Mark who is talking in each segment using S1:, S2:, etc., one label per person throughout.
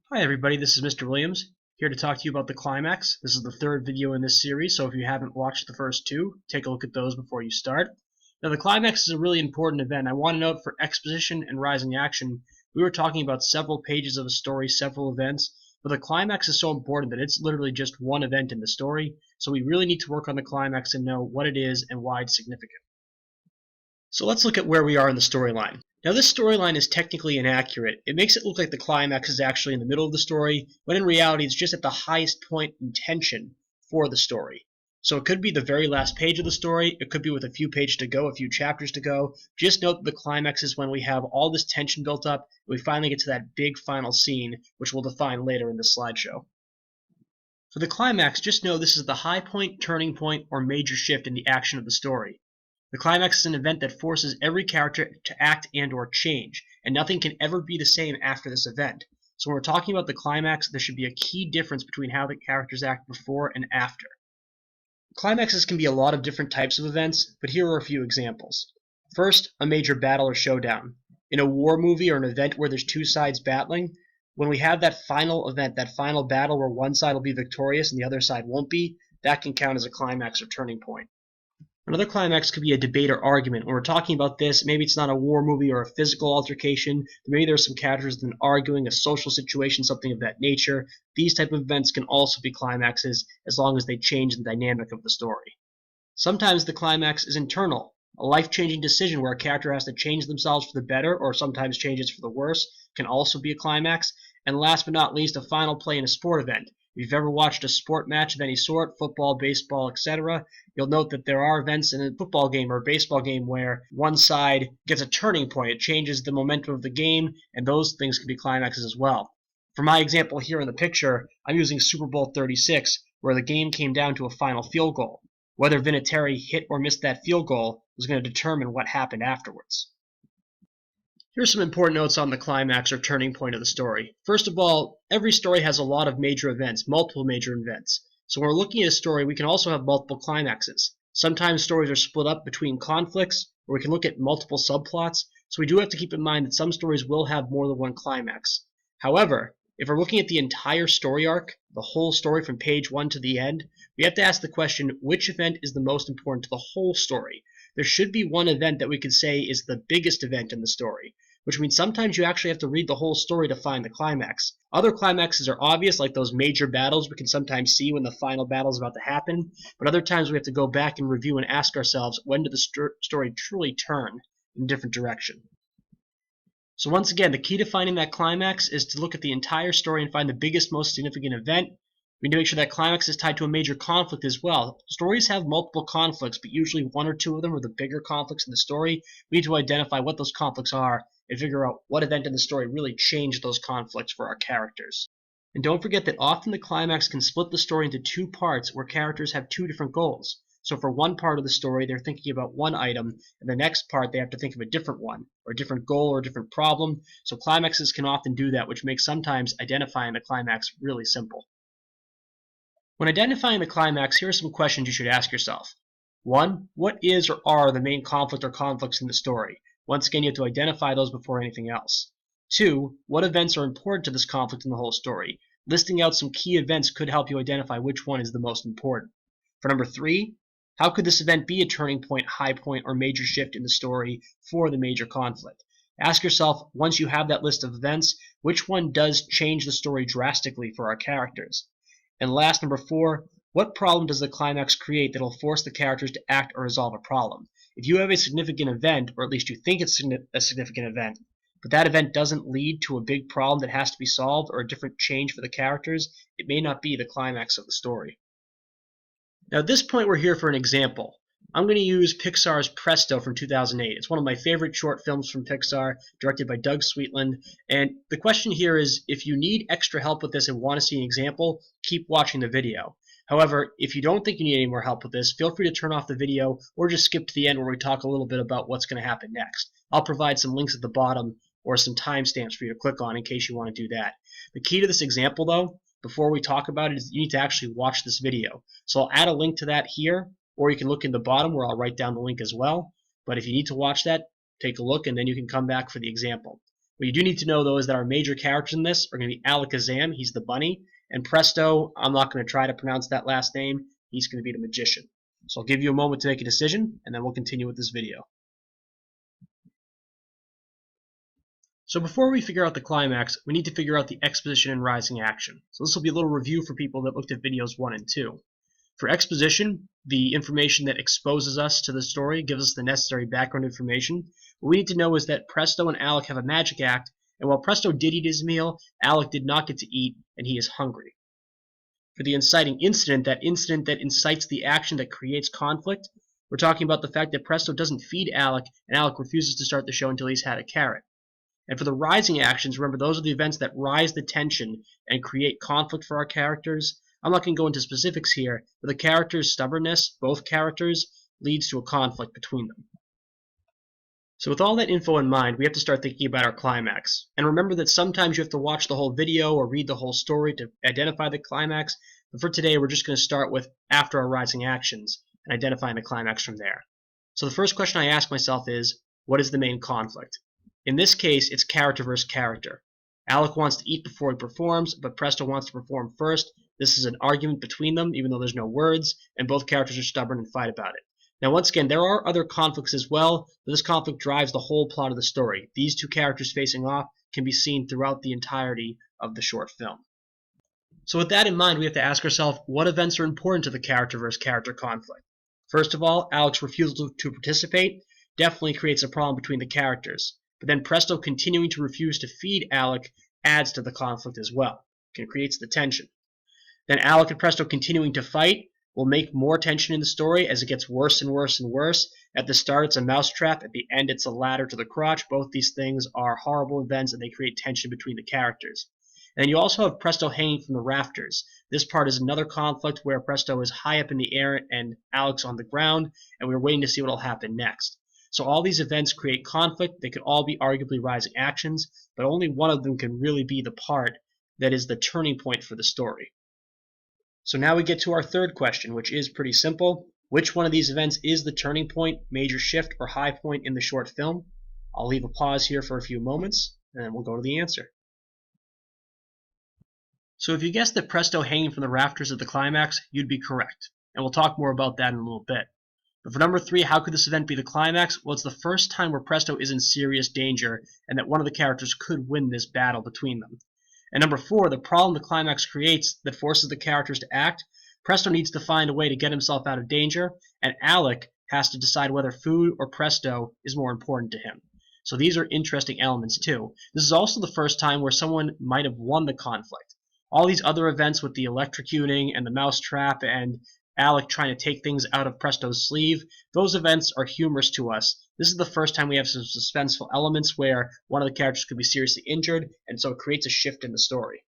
S1: Hi everybody, this is Mr. Williams, here to talk to you about the Climax. This is the third video in this series, so if you haven't watched the first two, take a look at those before you start. Now the Climax is a really important event. I want to note for exposition and rising action, we were talking about several pages of a story, several events, but the Climax is so important that it's literally just one event in the story, so we really need to work on the Climax and know what it is and why it's significant. So let's look at where we are in the storyline. Now this storyline is technically inaccurate. It makes it look like the climax is actually in the middle of the story, when in reality it's just at the highest point in tension for the story. So it could be the very last page of the story, it could be with a few pages to go, a few chapters to go. Just note that the climax is when we have all this tension built up, and we finally get to that big final scene, which we'll define later in this slideshow. For the climax, just know this is the high point, turning point, or major shift in the action of the story. The climax is an event that forces every character to act and or change, and nothing can ever be the same after this event. So when we're talking about the climax, there should be a key difference between how the characters act before and after. Climaxes can be a lot of different types of events, but here are a few examples. First, a major battle or showdown. In a war movie or an event where there's two sides battling, when we have that final event, that final battle where one side will be victorious and the other side won't be, that can count as a climax or turning point. Another climax could be a debate or argument. When we're talking about this, maybe it's not a war movie or a physical altercation, but maybe there's some characters then arguing, a social situation, something of that nature. These type of events can also be climaxes as long as they change the dynamic of the story. Sometimes the climax is internal. A life-changing decision where a character has to change themselves for the better or sometimes changes for the worse can also be a climax. And last but not least, a final play in a sport event. If you've ever watched a sport match of any sort, football, baseball, etc., you'll note that there are events in a football game or a baseball game where one side gets a turning point. It changes the momentum of the game, and those things can be climaxes as well. For my example here in the picture, I'm using Super Bowl 36, where the game came down to a final field goal. Whether Vinatieri hit or missed that field goal was going to determine what happened afterwards. Here's some important notes on the climax or turning point of the story. First of all, every story has a lot of major events, multiple major events. So when we're looking at a story, we can also have multiple climaxes. Sometimes stories are split up between conflicts, or we can look at multiple subplots, so we do have to keep in mind that some stories will have more than one climax. However, if we're looking at the entire story arc, the whole story from page 1 to the end, we have to ask the question, which event is the most important to the whole story? There should be one event that we could say is the biggest event in the story, which means sometimes you actually have to read the whole story to find the climax. Other climaxes are obvious, like those major battles we can sometimes see when the final battle is about to happen, but other times we have to go back and review and ask ourselves, when did the story truly turn in a different direction? So once again, the key to finding that climax is to look at the entire story and find the biggest, most significant event. We need to make sure that climax is tied to a major conflict as well. Stories have multiple conflicts, but usually one or two of them are the bigger conflicts in the story. We need to identify what those conflicts are and figure out what event in the story really changed those conflicts for our characters. And don't forget that often the climax can split the story into two parts where characters have two different goals. So for one part of the story, they're thinking about one item, and the next part they have to think of a different one, or a different goal, or a different problem. So climaxes can often do that, which makes sometimes identifying the climax really simple. When identifying the climax, here are some questions you should ask yourself. 1. What is or are the main conflict or conflicts in the story? Once again, you have to identify those before anything else. 2. What events are important to this conflict in the whole story? Listing out some key events could help you identify which one is the most important. For number 3, how could this event be a turning point, high point, or major shift in the story for the major conflict? Ask yourself, once you have that list of events, which one does change the story drastically for our characters? And last, number 4, what problem does the climax create that will force the characters to act or resolve a problem? If you have a significant event, or at least you think it's a significant event, but that event doesn't lead to a big problem that has to be solved or a different change for the characters, it may not be the climax of the story. Now at this point we're here for an example. I'm going to use Pixar's Presto from 2008. It's one of my favorite short films from Pixar, directed by Doug Sweetland. And the question here is, if you need extra help with this and want to see an example, keep watching the video. However, if you don't think you need any more help with this, feel free to turn off the video or just skip to the end where we talk a little bit about what's going to happen next. I'll provide some links at the bottom or some timestamps for you to click on in case you want to do that. The key to this example, though, before we talk about it, is you need to actually watch this video. So I'll add a link to that here, or you can look in the bottom where I'll write down the link as well. But if you need to watch that, take a look and then you can come back for the example. What you do need to know, though, is that our major characters in this are going to be Alakazam, he's the bunny, and Presto, I'm not going to try to pronounce that last name, he's going to be the magician. So I'll give you a moment to make a decision, and then we'll continue with this video. So before we figure out the climax, we need to figure out the exposition and rising action. So this will be a little review for people that looked at videos 1 and 2. For exposition, the information that exposes us to the story gives us the necessary background information. What we need to know is that Presto and Alec have a magic act, and while Presto did eat his meal, Alec did not get to eat, and he is hungry. For the inciting incident that incites the action that creates conflict, we're talking about the fact that Presto doesn't feed Alec, and Alec refuses to start the show until he's had a carrot. And for the rising actions, remember, those are the events that rise the tension and create conflict for our characters. I'm not going to go into specifics here, but the characters' stubbornness, both characters, leads to a conflict between them. So with all that info in mind, we have to start thinking about our climax. And remember that sometimes you have to watch the whole video or read the whole story to identify the climax, but for today we're just going to start with after our rising actions and identifying the climax from there. So the first question I ask myself is, what is the main conflict? In this case, it's character versus character. Alec wants to eat before he performs, but Presto wants to perform first. This is an argument between them, even though there's no words, and both characters are stubborn and fight about it. Now, once again, there are other conflicts as well, but this conflict drives the whole plot of the story. These two characters facing off can be seen throughout the entirety of the short film. So with that in mind, we have to ask ourselves, what events are important to the character versus character conflict? First of all, Alec's refusal to participate definitely creates a problem between the characters. But then Presto continuing to refuse to feed Alec adds to the conflict as well. It creates the tension. Then Alec and Presto continuing to fight will make more tension in the story as it gets worse and worse and worse. At the start, it's a mousetrap. At the end, it's a ladder to the crotch. Both these things are horrible events, and they create tension between the characters. And then you also have Presto hanging from the rafters. This part is another conflict where Presto is high up in the air and Alec's on the ground, and we're waiting to see what will happen next. So all these events create conflict. They could all be arguably rising actions, but only one of them can really be the part that is the turning point for the story. So now we get to our third question, which is pretty simple. Which one of these events is the turning point, major shift, or high point in the short film? I'll leave a pause here for a few moments, and then we'll go to the answer. So if you guessed that Presto hanging from the rafters at the climax, you'd be correct. And we'll talk more about that in a little bit. But for number 3, how could this event be the climax? Well, it's the first time where Presto is in serious danger, and that one of the characters could win this battle between them. And number 4, the problem the climax creates that forces the characters to act. Presto needs to find a way to get himself out of danger, and Alec has to decide whether food or Presto is more important to him. So these are interesting elements too. This is also the first time where someone might have won the conflict. All these other events with the electrocuting and the mousetrap and Alec trying to take things out of Presto's sleeve, those events are humorous to us. This is the first time we have some suspenseful elements where one of the characters could be seriously injured, and so it creates a shift in the story.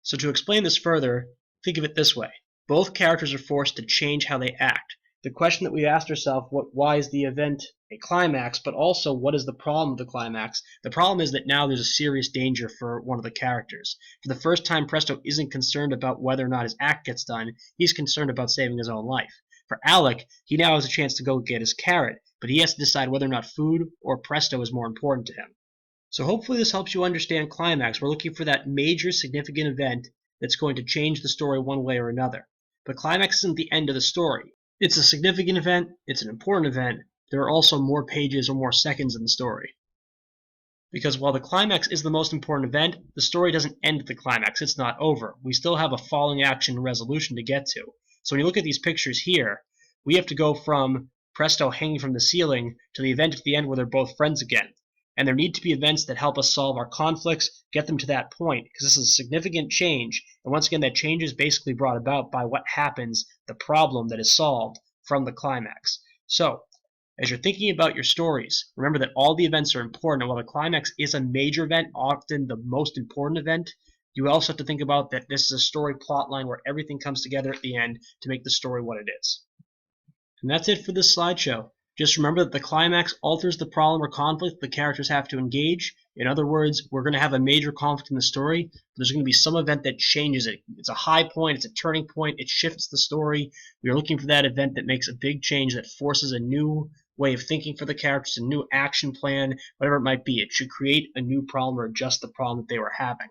S1: So to explain this further, think of it this way. Both characters are forced to change how they act. The question that we asked ourselves, why is the event a climax, but also what is the problem of the climax? The problem is that now there's a serious danger for one of the characters. For the first time, Presto isn't concerned about whether or not his act gets done, he's concerned about saving his own life. For Alec, he now has a chance to go get his carrot, but he has to decide whether or not food or Presto is more important to him. So hopefully this helps you understand climax. We're looking for that major significant event that's going to change the story one way or another. But climax isn't the end of the story. It's a significant event, it's an important event, there are also more pages or more seconds in the story. Because while the climax is the most important event, the story doesn't end at the climax, it's not over. We still have a falling action resolution to get to. So when you look at these pictures here, we have to go from Presto hanging from the ceiling to the event at the end where they're both friends again. And there need to be events that help us solve our conflicts, get them to that point, because this is a significant change. And once again, that change is basically brought about by what happens, the problem that is solved from the climax. So, as you're thinking about your stories, remember that all the events are important, and while the climax is a major event, often the most important event, you also have to think about that this is a story plot line where everything comes together at the end to make the story what it is. And that's it for this slideshow. Just remember that the climax alters the problem or conflict the characters have to engage. In other words, we're going to have a major conflict in the story, but there's going to be some event that changes it. It's a high point, it's a turning point, it shifts the story. We are looking for that event that makes a big change, that forces a new way of thinking for the characters, a new action plan, whatever it might be. It should create a new problem or adjust the problem that they were having.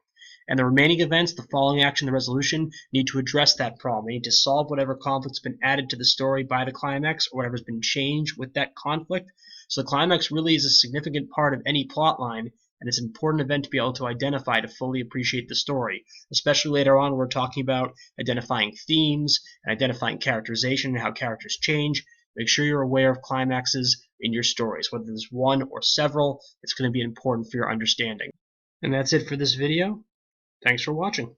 S1: And the remaining events, the following action, the resolution, need to address that problem. They need to solve whatever conflict's been added to the story by the climax, or whatever's been changed with that conflict. So the climax really is a significant part of any plot line, and it's an important event to be able to identify to fully appreciate the story, especially later on when we're talking about identifying themes and identifying characterization and how characters change. Make sure you're aware of climaxes in your stories. Whether there's one or several, it's going to be important for your understanding. And that's it for this video. Thanks for watching.